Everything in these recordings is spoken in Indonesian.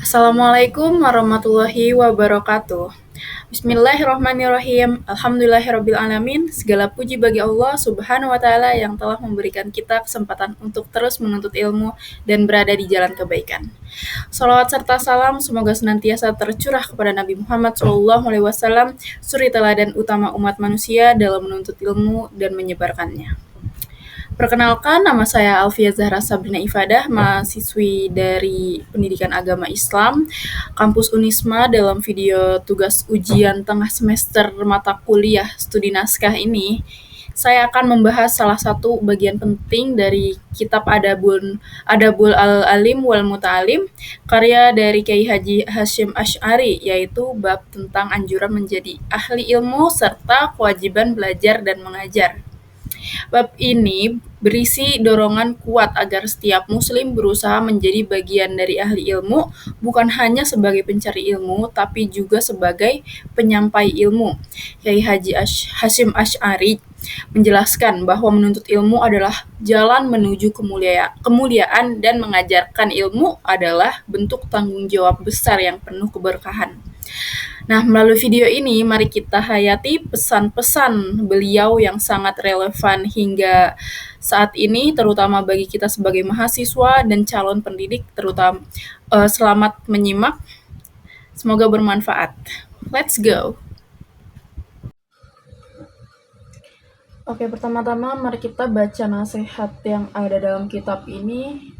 Assalamualaikum warahmatullahi wabarakatuh. Bismillahirrahmanirrahim. Alhamdulillahirrabbilalamin. Segala puji bagi Allah subhanahu wa ta'ala yang telah memberikan kita kesempatan untuk terus menuntut ilmu dan berada di jalan kebaikan. Salawat serta salam semoga senantiasa tercurah kepada Nabi Muhammad SAW, suri teladan utama umat manusia dalam menuntut ilmu dan menyebarkannya. Perkenalkan, nama saya Alfia Zahra Sabrina Ifadah, mahasiswi dari Pendidikan Agama Islam, Kampus Unisma. Dalam video tugas ujian tengah semester mata kuliah studi naskah ini, saya akan membahas salah satu bagian penting dari kitab Adabul Al-Alim wal Muta'alim, karya dari Kiai Haji Hasyim Asy'ari, yaitu bab tentang anjuran menjadi ahli ilmu serta kewajiban belajar dan mengajar. Bab ini berisi dorongan kuat agar setiap muslim berusaha menjadi bagian dari ahli ilmu, bukan hanya sebagai pencari ilmu, tapi juga sebagai penyampai ilmu. Kiai Haji Hasyim Asy'ari menjelaskan bahwa menuntut ilmu adalah jalan menuju kemuliaan dan mengajarkan ilmu adalah bentuk tanggung jawab besar yang penuh keberkahan. Nah, melalui video ini, mari kita hayati pesan-pesan beliau yang sangat relevan hingga saat ini, terutama bagi kita sebagai mahasiswa dan calon pendidik, terutama selamat menyimak. Semoga bermanfaat. Let's go! Oke, pertama-tama mari kita baca nasihat yang ada dalam kitab ini,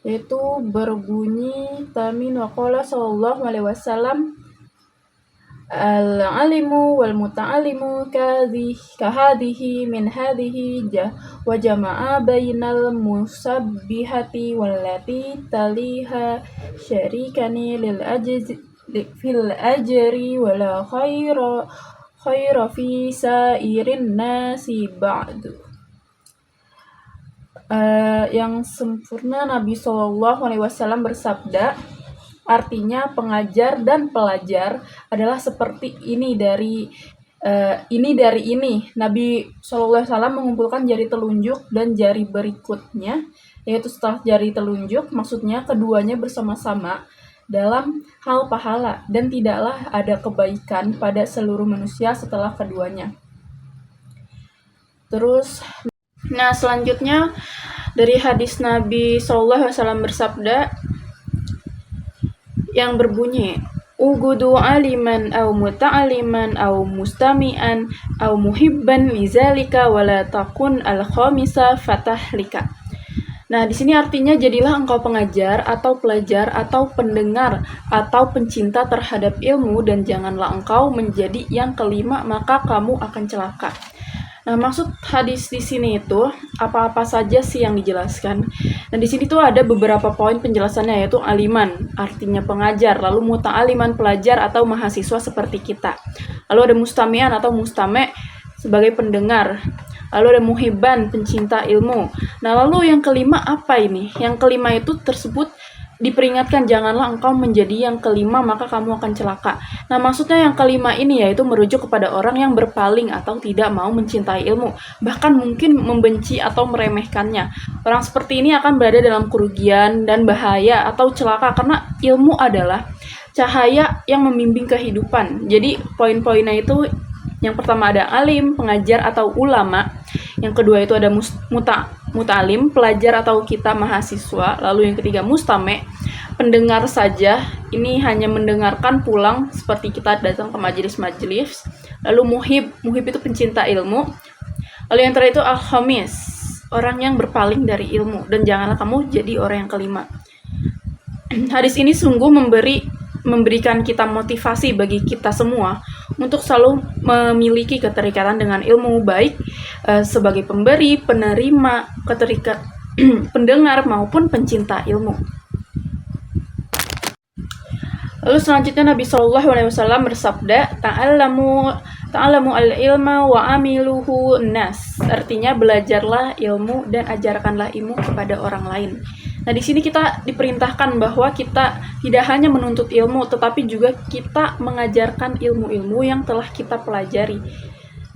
yaitu berbunyi tamin waqala sallallahu alaihi wasallam, al-alimu wal muta'alimu kahadihi min hadihi wa jama'a bainal musabbihati wallati taliha syarikani fil ajri wala khaira fi sairin nasi ba'du. Yang sempurna Nabi SAW bersabda, artinya pengajar dan pelajar adalah seperti ini dari ini. Nabi SAW mengumpulkan jari telunjuk dan jari berikutnya, yaitu setelah jari telunjuk, maksudnya keduanya bersama-sama dalam hal pahala, dan tidaklah ada kebaikan pada seluruh manusia setelah keduanya. Terus, selanjutnya dari hadis Nabi SAW bersabda yang berbunyi, ugudu aliman au muta'aliman au mustami'an au muhibban lizalika wala takun al-khamisa fatahlika. Nah, di sini artinya jadilah engkau pengajar atau pelajar atau pendengar atau pencinta terhadap ilmu, dan janganlah engkau menjadi yang kelima, maka kamu akan celaka. Nah, maksud hadis di sini itu apa-apa saja sih yang dijelaskan? Nah, di sini tuh ada beberapa poin penjelasannya, yaitu aliman, artinya pengajar, lalu muta'aliman, pelajar atau mahasiswa seperti kita. Lalu ada mustami'an atau mustame' sebagai pendengar. Lalu ada muhibban, pencinta ilmu. Nah, lalu yang kelima apa ini? Yang kelima itu tersebut diperingatkan, janganlah engkau menjadi yang kelima, maka kamu akan celaka. Nah, maksudnya yang kelima ini yaitu merujuk kepada orang yang berpaling atau tidak mau mencintai ilmu, bahkan mungkin membenci atau meremehkannya. Orang seperti ini akan berada dalam kerugian dan bahaya atau celaka, karena ilmu adalah cahaya yang membimbing kehidupan. Jadi poin-poinnya itu, yang pertama ada alim, pengajar atau ulama. Yang kedua itu ada muta'alim, pelajar atau kita mahasiswa. Lalu yang ketiga mustame', pendengar saja, ini hanya mendengarkan pulang seperti kita datang ke majelis-majelis. Lalu muhib itu pencinta ilmu. Lalu yang terakhir itu al-khamis, orang yang berpaling dari ilmu, dan janganlah kamu jadi orang yang kelima. Hadis ini sungguh memberikan kita motivasi bagi kita semua untuk selalu memiliki keterikatan dengan ilmu, baik sebagai pemberi, penerima, pendengar maupun pencinta ilmu. Lalu selanjutnya Nabi SAW bersabda, ta'alamu al-ilma wa amiluhu nas, artinya belajarlah ilmu dan ajarkanlah ilmu kepada orang lain. Nah, di sini kita diperintahkan bahwa kita tidak hanya menuntut ilmu, tetapi juga kita mengajarkan ilmu-ilmu yang telah kita pelajari.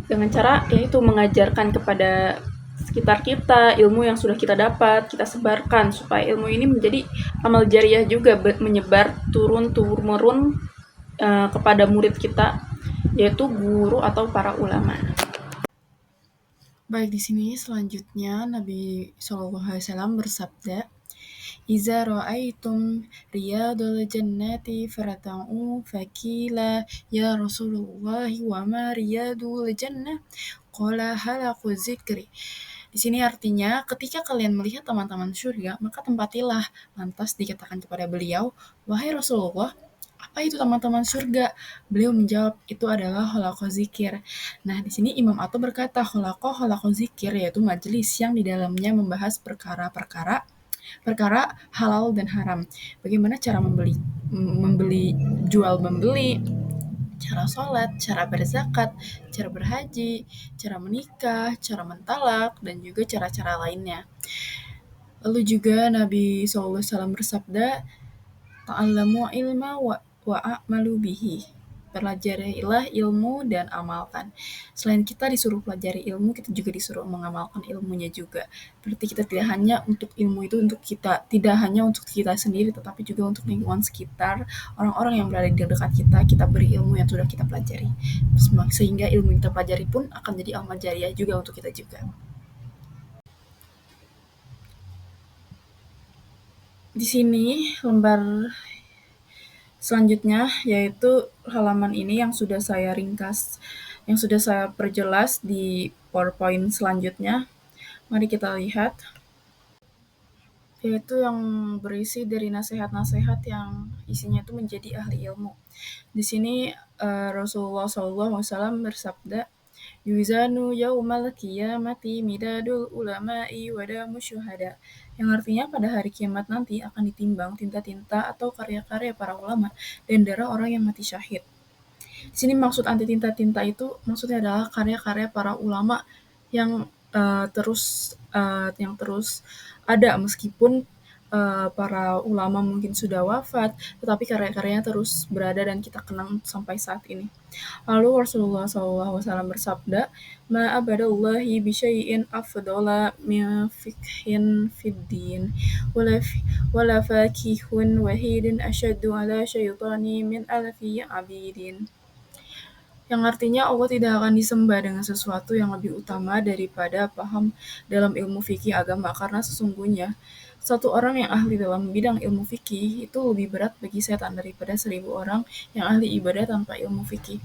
Dengan cara yaitu mengajarkan kepada sekitar kita, ilmu yang sudah kita dapat, kita sebarkan supaya ilmu ini menjadi amal jariah juga, menyebar turun-temurun kepada murid kita, yaitu guru atau para ulama. Baik, di sini selanjutnya Nabi SAW bersabda, "Iza ra'aitum riyadul jannati farata'u fakila ya Rasulullah wa ma riyadul jannah qala halaqu zikri." Di sini artinya, ketika kalian melihat teman-teman surga, maka tempatilah. Lantas dikatakan kepada beliau, "Wahai Rasulullah, apa itu teman-teman surga?" Beliau menjawab, itu adalah halaqah zikir. Nah, di sini Imam Atha berkata, halaqah zikir yaitu majelis yang di dalamnya membahas perkara halal dan haram. Bagaimana cara membeli, jual membeli, cara sholat, cara berzakat, cara berhaji, cara menikah, cara mentalak, dan juga cara-cara lainnya. Lalu juga Nabi SAW bersabda, "Ta'allamu ilma wa a'malu bihi." Pelajarilah ilmu dan amalkan. Selain kita disuruh pelajari ilmu, kita juga disuruh mengamalkan ilmunya juga. Berarti kita tidak hanya untuk ilmu itu untuk kita, tidak hanya untuk kita sendiri, tetapi juga untuk lingkungan sekitar, orang-orang yang berada di dekat kita, kita beri ilmu yang sudah kita pelajari. Sehingga ilmu yang kita pelajari pun akan jadi amal jariah juga untuk kita juga. Di sini lembar selanjutnya yaitu halaman ini yang sudah saya ringkas, yang sudah saya perjelas di PowerPoint selanjutnya. Mari kita lihat, yaitu yang berisi dari nasihat-nasihat yang isinya itu menjadi ahli ilmu. Di sini Rasulullah SAW bersabda, "Yuzanu yaumal qiyamati midadul ulama'i wadamu syuhada." Yang artinya pada hari kiamat nanti akan ditimbang tinta-tinta atau karya-karya para ulama dan darah orang yang mati syahid. Di sini maksud anti tinta-tinta itu maksudnya adalah karya-karya para ulama yang terus ada meskipun para ulama mungkin sudah wafat, tetapi karya-karyanya terus berada dan kita kenang sampai saat ini. Lalu Rasulullah SAW bersabda, "Ma abadallahi bisyai'in afdala min fikhin fid din, wala fakihun wahidin asyaddu ala syaitani min alfi abidin." Yang artinya Allah tidak akan disembah dengan sesuatu yang lebih utama daripada paham dalam ilmu fikih agama, karena sesungguhnya satu orang yang ahli dalam bidang ilmu fikih itu lebih berat bagi setan daripada 1000 orang yang ahli ibadah tanpa ilmu fikih.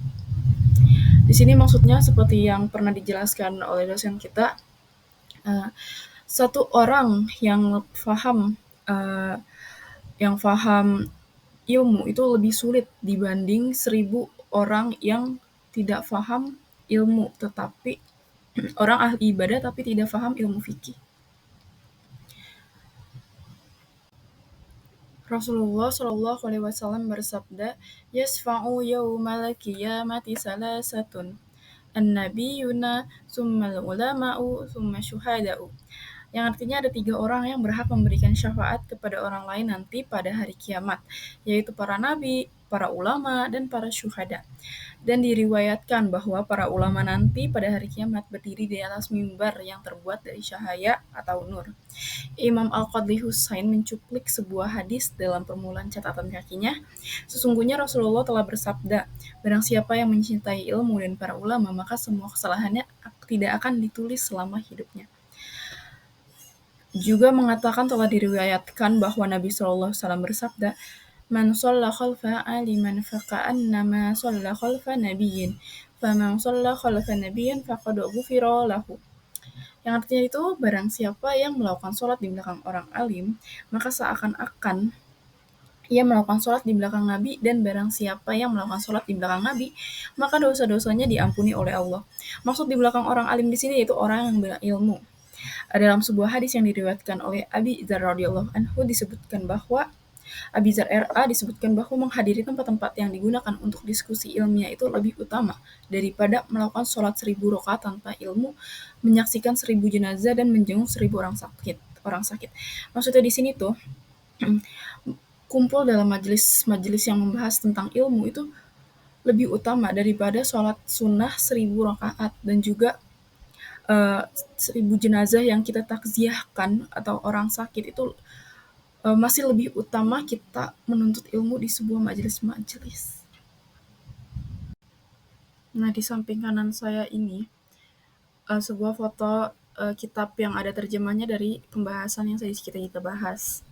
Di sini maksudnya seperti yang pernah dijelaskan oleh dosen kita, satu orang yang paham ilmu itu lebih sulit dibanding 1000 orang yang tidak paham ilmu, tetapi orang ahli ibadah tapi tidak paham ilmu fikih. Rasulullah SAW bersabda, "Yasfa'u yawmal qiyamati salasatun, an-nabiyuna, summal ulama'u, summa syuhada'u." Yang artinya ada 3 orang yang berhak memberikan syafaat kepada orang lain nanti pada hari kiamat, yaitu para nabi, para ulama, dan para syuhada. Dan diriwayatkan bahwa para ulama nanti pada hari kiamat berdiri di atas mimbar yang terbuat dari cahaya atau nur. Imam Al-Qadhi Husain mencuplik sebuah hadis dalam permulaan catatan kakinya, "Sesungguhnya Rasulullah telah bersabda, barang siapa yang mencintai ilmu dan para ulama, maka semua kesalahannya tidak akan ditulis selama hidupnya." Juga mengatakan telah diriwayatkan bahwa Nabi SAW bersabda, "Man shalla khalfa aliman faka'annama shalla khalfa nabiyyin, faman shalla khalfa nabiyyin faqad ghufira lahu." Yang artinya itu, barang siapa yang melakukan sholat di belakang orang alim, maka seakan-akan ia melakukan sholat di belakang Nabi, dan barang siapa yang melakukan sholat di belakang Nabi, maka dosa-dosanya diampuni oleh Allah. Maksud di belakang orang alim di sini yaitu orang yang berilmu. Dalam sebuah hadis yang diriwayatkan oleh Abi Dzar radhiyallahu anhu disebutkan bahwa Abi Dzar RA disebutkan bahwa menghadiri tempat-tempat yang digunakan untuk diskusi ilmiah itu lebih utama daripada melakukan sholat 1000 rakaat tanpa ilmu, menyaksikan 1000 jenazah, dan menjenguk 1000 orang sakit. Maksudnya di sini tuh kumpul dalam majelis yang membahas tentang ilmu itu lebih utama daripada sholat sunnah 1000 rakaat, dan juga eh, 1.000 jenazah yang kita takziahkan atau orang sakit itu masih lebih utama kita menuntut ilmu di sebuah majelis-majelis. Nah, di samping kanan saya ini sebuah foto kitab yang ada terjemahnya dari pembahasan yang tadi kita bahas.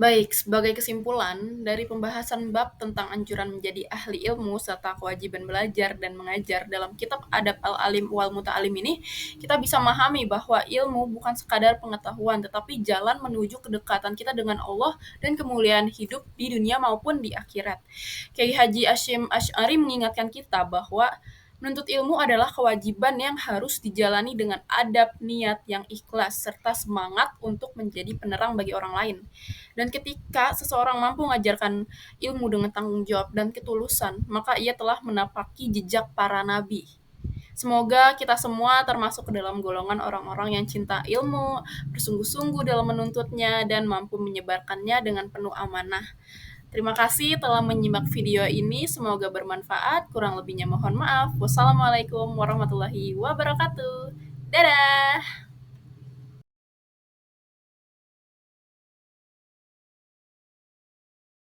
Baik, sebagai kesimpulan dari pembahasan bab tentang anjuran menjadi ahli ilmu serta kewajiban belajar dan mengajar dalam kitab Adab Al-Alim wal Muta'alim ini, kita bisa memahami bahwa ilmu bukan sekadar pengetahuan, tetapi jalan menuju kedekatan kita dengan Allah dan kemuliaan hidup di dunia maupun di akhirat. Kiai Haji Asyim Asy'ari mengingatkan kita bahwa menuntut ilmu adalah kewajiban yang harus dijalani dengan adab, niat yang ikhlas, serta semangat untuk menjadi penerang bagi orang lain. Dan ketika seseorang mampu mengajarkan ilmu dengan tanggung jawab dan ketulusan, maka ia telah menapaki jejak para nabi. Semoga kita semua termasuk ke dalam golongan orang-orang yang cinta ilmu, bersungguh-sungguh dalam menuntutnya, dan mampu menyebarkannya dengan penuh amanah. Terima kasih telah menyimak video ini, semoga bermanfaat. Kurang lebihnya mohon maaf. Wassalamualaikum warahmatullahi wabarakatuh. Dadah!